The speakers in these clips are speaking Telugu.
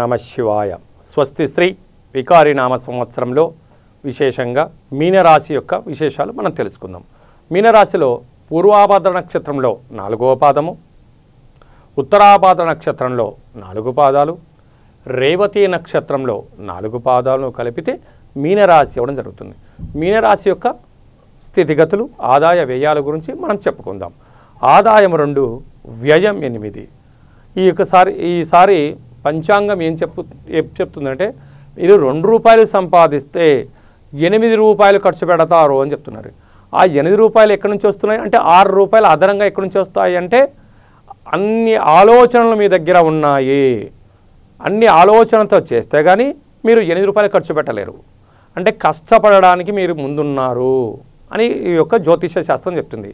నమఃశివాయ. స్వస్తి శ్రీ వికారినామ సంవత్సరంలో విశేషంగా మీనరాశి యొక్క విశేషాలు మనం తెలుసుకుందాం. మీనరాశిలో పూర్వాభాద్ర నక్షత్రంలో 4వ పాదము, ఉత్తరాభాద్ర నక్షత్రంలో 4 పాదాలు, రేవతి నక్షత్రంలో 4 పాదాలను కలిపితే మీనరాశి అవ్వడం జరుగుతుంది. మీనరాశి యొక్క స్థితిగతులు, ఆదాయ వ్యయాల గురించి మనం చెప్పుకుందాం. ఆదాయం 2, వ్యయం 8. ఈసారి పంచాంగం ఏం చెప్తుందంటే మీరు ₹2 సంపాదిస్తే ₹8 ఖర్చు పెడతారు అని చెప్తున్నారు. ఆ ₹8 ఎక్కడి నుంచి వస్తున్నాయి అంటే ₹6 అదనంగా ఎక్కడి నుంచి వస్తాయి అంటే అన్ని ఆలోచనలు మీ దగ్గర ఉన్నాయి. అన్ని ఆలోచనలతో చేస్తే కానీ మీరు ₹8 ఖర్చు పెట్టలేరు. అంటే కష్టపడడానికి మీరు ముందున్నారు అని ఈ యొక్క జ్యోతిష శాస్త్రం చెప్తుంది.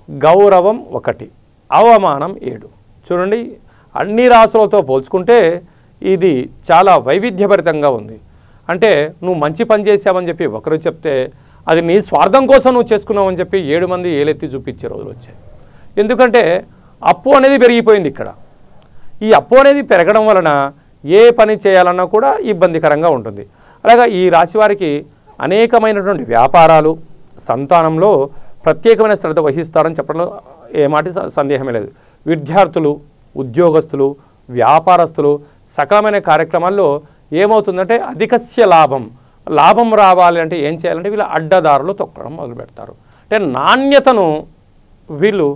గౌరవం 1, అవమానం 7. చూడండి, అన్ని రాశులతో పోల్చుకుంటే ఇది చాలా వైవిధ్యభరితంగా ఉంది. అంటే నువ్వు మంచి పని చేసావని చెప్పి ఒకరు చెప్తే అది నీ స్వార్థం కోసం నువ్వు చేసుకున్నావు అని చెప్పి 7 మంది ఏలెత్తి చూపించే రోజులు వచ్చాయి. ఎందుకంటే అప్పు అనేది పెరిగిపోయింది. ఇక్కడ ఈ అప్పు అనేది పెరగడం వలన ఏ పని చేయాలన్నా కూడా ఇబ్బందికరంగా ఉంటుంది. అలాగా ఈ రాశి వారికి అనేకమైనటువంటి వ్యాపారాలు, సంతానంలో ప్రత్యేకమైన శ్రద్ధ వహిస్తారని చెప్పడంలో ఏమాటి సందేహమే లేదు. విద్యార్థులు, ఉద్యోగస్తులు, వ్యాపారస్తులు సకలమైన కార్యక్రమాల్లో ఏమవుతుందంటే అధికస్య లాభం రావాలి అంటే ఏం చేయాలంటే వీళ్ళు అడ్డదారులు తొక్కడం మొదలు పెడతారు. అంటే నాణ్యతను వీళ్ళు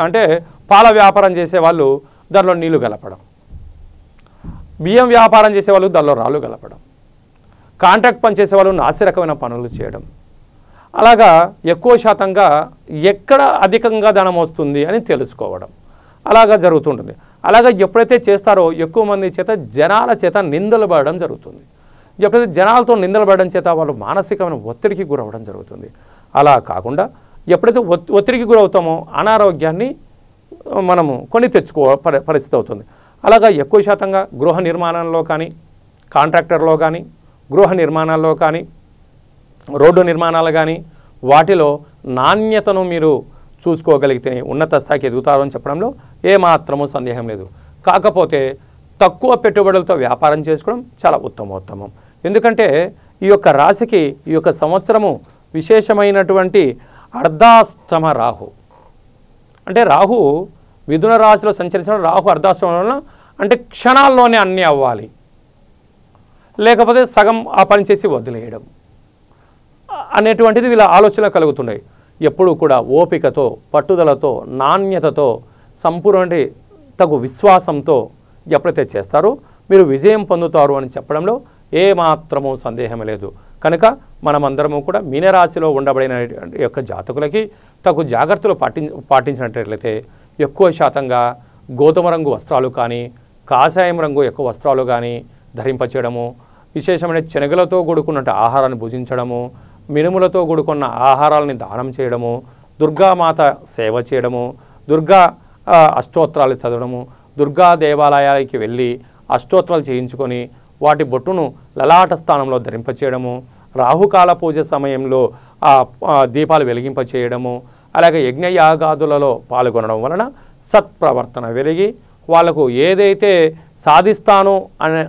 అంటే పాల వ్యాపారం చేసేవాళ్ళు దానిలో నీళ్లు కలపడం, బియ్యం వ్యాపారం చేసేవాళ్ళు దానిలో రాళ్ళు కలపడం, కాంట్రాక్ట్ పని చేసేవాళ్ళు నాసిరకమైన పనులు చేయడం, అలాగా ఎక్కువ శాతంగా ఎక్కడ అధికంగా ధనం వస్తుంది అని తెలుసుకోవడం అలాగా జరుగుతుంటుంది. అలాగా ఎప్పుడైతే చేస్తారో ఎక్కువ మంది చేత జనాల చేత నిందలు పడడం జరుగుతుంది. ఎప్పుడైతే జనాలతో నిందలు పడడం చేత వాళ్ళు మానసికమైన ఒత్తిడికి గురవడం జరుగుతుంది. అలా కాకుండా ఎప్పుడైతే ఒత్తిడికి గురవుతామో అనారోగ్యాన్ని మనము కొని పరిస్థితి అవుతుంది. అలాగా ఎక్కువ శాతంగా గృహ నిర్మాణంలో కానీ, కాంట్రాక్టర్లో కానీ, గృహ నిర్మాణాల్లో కానీ, రోడ్డు నిర్మాణాలు కానీ వాటిలో నాణ్యతను మీరు చూసుకోగలిగితే ఉన్నత స్థాయికి ఎదుగుతారు అని చెప్పడంలో ఏమాత్రమూ సందేహం లేదు. కాకపోతే తక్కువ పెట్టుబడులతో వ్యాపారం చేసుకోవడం చాలా ఉత్తమోత్తమం. ఎందుకంటే ఈ యొక్క రాశికి ఈ యొక్క సంవత్సరము విశేషమైనటువంటి అర్ధాష్టమ రాహు. అంటే రాహు మిథున రాశిలో సంచరించడం, రాహు అర్ధాష్టమం వలన అంటే క్షణాల్లోనే అన్నీ అవ్వాలి, లేకపోతే సగం ఆ పని చేసి వదిలేయడం అనేటువంటిది వీళ్ళ ఆలోచన కలుగుతున్నాయి. ఎప్పుడూ కూడా ఓపికతో, పట్టుదలతో, నాణ్యతతో, సంపూర్ణ తగు విశ్వాసంతో ఎప్పుడైతే చేస్తారో మీరు విజయం పొందుతారు అని చెప్పడంలో ఏమాత్రమూ సందేహం లేదు. కనుక మనమందరము కూడా మీనరాశిలో ఉండబడిన యొక్క జాతకులకి తగు జాగ్రత్తలు పాటించినట్లయితే ఎక్కువ శాతంగా గోధుమ రంగు వస్త్రాలు కానీ, కాషాయం రంగు ఎక్కువ వస్త్రాలు కానీ ధరింపచేయడము, విశేషమైన శనగలతో కూడుకున్నట్టు ఆహారాన్ని భుజించడము, మినుములతో కూడుకున్న ఆహారాలని దానం చేయడము, దుర్గామాత సేవ చేయడము, దుర్గా అష్టోత్తరాలు చదవడము, దుర్గా దేవాలయాలకి వెళ్ళి అష్టోత్తరాలు చేయించుకొని వాటి బొట్టును లలాట స్థానంలో ధరింపచేయడము, రాహుకాల పూజ సమయంలో దీపాలు వెలిగింపచేయడము, అలాగే యజ్ఞయాగాదులలో పాల్గొనడం వలన సత్ప్రవర్తన వెలిగి వాళ్లకు ఏదైతే సాధిస్తానో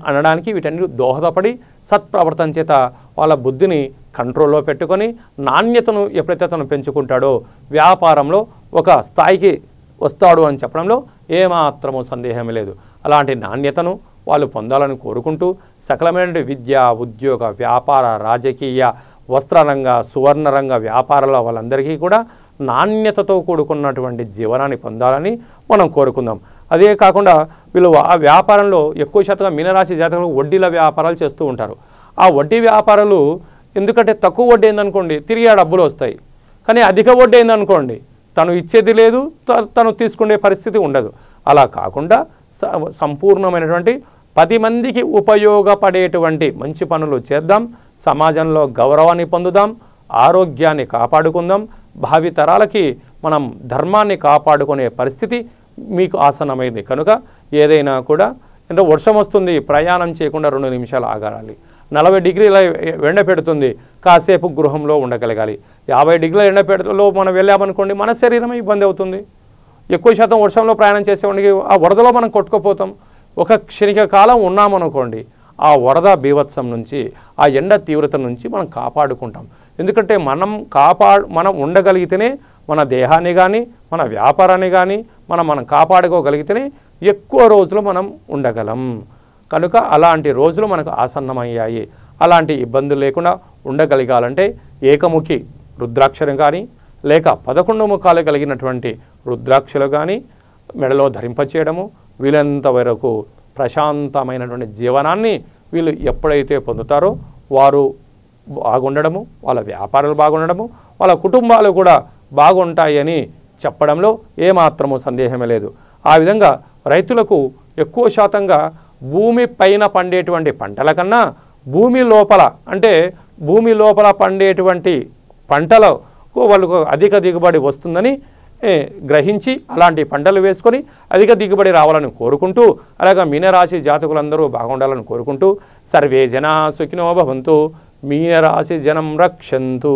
అనడానికి వీటన్ని దోహదపడి సత్ప్రవర్తన చేత వాళ్ళ బుద్ధిని కంట్రోల్లో పెట్టుకొని నాణ్యతను ఎప్పుడైతే తను పెంచుకుంటాడో వ్యాపారంలో ఒక స్థాయికి వస్తాడు అని చెప్పడంలో ఏమాత్రమూ సందేహం లేదు. అలాంటి నాణ్యతను వాళ్ళు పొందాలని కోరుకుంటూ సకలమైన విద్య, ఉద్యోగ, వ్యాపార, రాజకీయ, వస్త్రరంగ, సువర్ణరంగ వ్యాపారాల వాళ్ళందరికీ కూడా నాణ్యతతో కూడుకున్నటువంటి జీవనాన్ని పొందాలని మనం కోరుకుందాం. అదే కాకుండా వీళ్ళు ఆ వ్యాపారంలో ఎక్కువ శాతంగా మీనరాశి జాతకులు వడ్డీల వ్యాపారాలు చేస్తూ ఉంటారు. ఆ వడ్డీ వ్యాపారాలు ఎందుకంటే తక్కువ వడ్డీ అయిందనుకోండి తిరిగి ఆ డబ్బులు వస్తాయి, కానీ అధిక వడ్డీ అయిందనుకోండి తను ఇచ్చేది లేదు, తను తీసుకునే పరిస్థితి ఉండదు. అలా కాకుండా సంపూర్ణమైనటువంటి 10 మందికి ఉపయోగపడేటువంటి మంచి పనులు చేద్దాం, సమాజంలో గౌరవాన్ని పొందుదాం, ఆరోగ్యాన్ని కాపాడుకుందాం, భావితరాలకి మనం ధర్మాన్ని కాపాడుకునే పరిస్థితి మీకు ఆసన్నమైంది. కనుక ఏదైనా కూడా అంటే వర్షం వస్తుంది, ప్రయాణం చేయకుండా 2 నిమిషాలు ఆగాలి. 40 డిగ్రీల ఎండ పెడుతుంది, కాసేపు గృహంలో ఉండగలగాలి. 50 డిగ్రీల ఎండ పెడలో మనం వెళ్ళామనుకోండి మన శరీరమే ఇబ్బంది అవుతుంది. ఎక్కువ శాతం వర్షంలో ప్రయాణం చేసేవాడికి ఆ వరదలో మనం కొట్టుకుపోతాం. ఒక క్షణిక కాలం ఉన్నామనుకోండి, ఆ వరద బీభత్సం నుంచి, ఆ ఎండ తీవ్రత నుంచి మనం కాపాడుకుంటాం. ఎందుకంటే మనం ఉండగలిగితేనే మన దేహాన్ని కానీ, మన వ్యాపారాన్ని కానీ మనం కాపాడుకోగలిగితేనే ఎక్కువ రోజులు మనం ఉండగలం. కనుక అలాంటి రోజులు మనకు ఆసన్నమయ్యాయి. అలాంటి ఇబ్బందులు లేకుండా ఉండగలిగాలంటే ఏకముఖి రుద్రాక్షరం కానీ, లేక 11 ముఖాలు కలిగినటువంటి రుద్రాక్షలు కానీ మెడలో ధరింపచేయడము, వీలంత వరకు ప్రశాంతమైనటువంటి జీవనాన్ని వీళ్ళు ఎప్పుడైతే పొందుతారో వారు బాగుండడము, వాళ్ళ వ్యాపారాలు బాగుండడము, వాళ్ళ కుటుంబాలు కూడా బాగుంటాయని చెప్పడంలో ఏమాత్రము సందేహమే లేదు. ఆ విధంగా రైతులకు ఎక్కువ శాతంగా భూమి పైన పండేటువంటి పంటల కన్నా భూమి లోపల, అంటే భూమి లోపల పండేటువంటి పంటలకు వాళ్ళకు అధిక దిగుబడి వస్తుందని గ్రహించి అలాంటి పంటలు వేసుకొని అధిక దిగుబడి రావాలని కోరుకుంటూ, అలాగే మీనరాశి జాతకులందరూ బాగుండాలని కోరుకుంటూ, సర్వే జనా సుఖినో భవంతు, మీనరాశి జనం రక్షంతు.